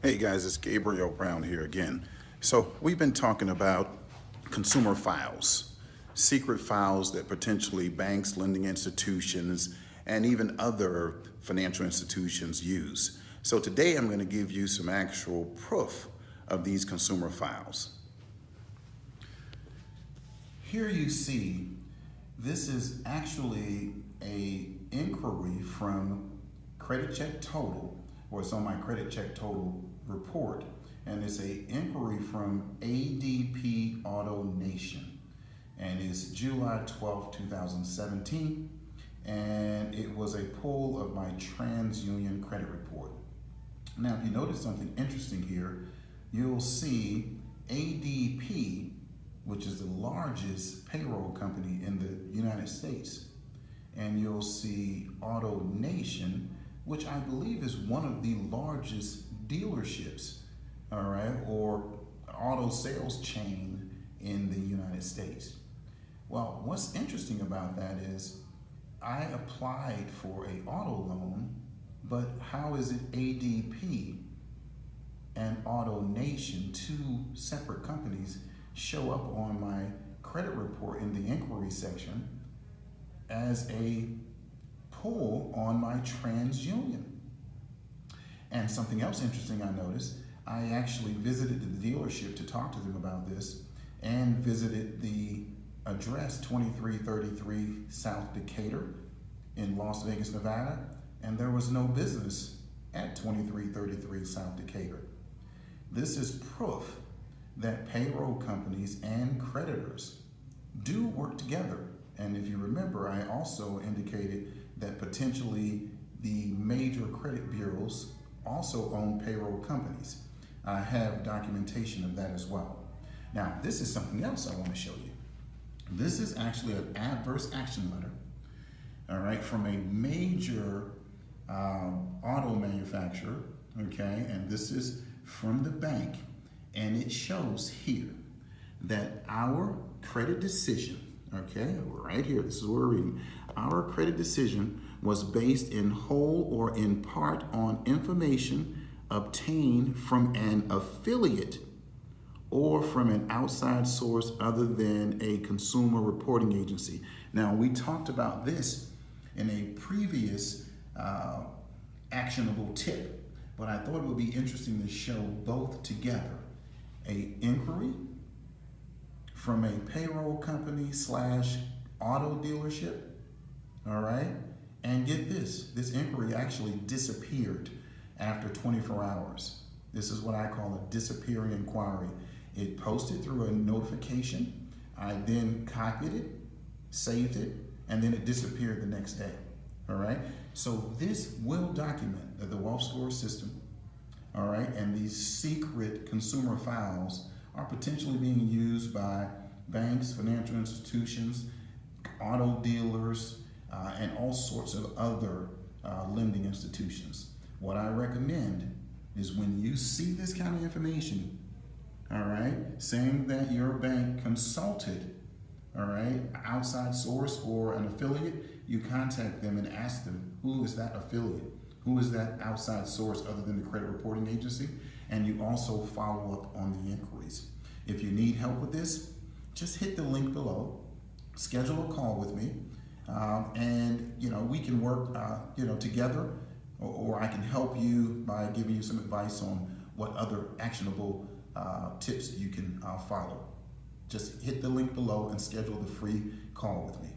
Hey guys, it's Gabriel Brown here again. So we've been talking about consumer files, secret files that potentially banks, lending institutions, and even other financial institutions use. So today I'm going to give you some actual proof of these consumer files. Here you see, this is actually an inquiry from Credit Check Total, or it's on my Credit Check Total report, and it's an inquiry from ADP AutoNation, and it's July 12, 2017, and it was a pull of my TransUnion credit report. Now, if you notice something interesting here, you'll see ADP, which is the largest payroll company in the United States, and you'll see AutoNation, which I believe is one of the largest dealerships, all right, or auto sales chain in the United States. Well, what's interesting about that is I applied for an auto loan, but how is it ADP and AutoNation, two separate companies, show up on my credit report in the inquiry section as a pull on my TransUnion? And something else interesting I noticed, I actually visited the dealership to talk to them about this and visited the address 2333 South Decatur in Las Vegas, Nevada, and there was no business at 2333 South Decatur. This is proof that payroll companies and creditors do work together. And if you remember, I also indicated that potentially the major credit bureaus also own payroll companies. I have documentation of that as well. Now, this is something else I want to show you. This is actually an adverse action letter, all right, from a major auto manufacturer, okay, and this is from the bank, and it shows here that our credit decision, okay, right here, this is what we're reading. Our credit decision was based in whole or in part on information obtained from an affiliate or from an outside source other than a consumer reporting agency. Now, we talked about this in a previous actionable tip, but I thought it would be interesting to show both together. A inquiry from a payroll company / auto dealership, all right? And get this inquiry actually disappeared after 24 hours. This is what I call a disappearing inquiry. It posted through a notification. I then copied it, saved it, and then it disappeared the next day, all right? So this will document that the Weath score system, all right, and these secret consumer files are potentially being used by banks, financial institutions, auto dealers, and all sorts of other lending institutions. What I recommend is when you see this kind of information, all right, saying that your bank consulted, all right, outside source or an affiliate, you contact them and ask them, who is that affiliate? Who is that outside source other than the credit reporting agency? And you also follow up on the inquiries. If you need help with this, just hit the link below, schedule a call with me, and we can work together, or I can help you by giving you some advice on what other actionable tips you can follow. Just hit the link below and schedule the free call with me.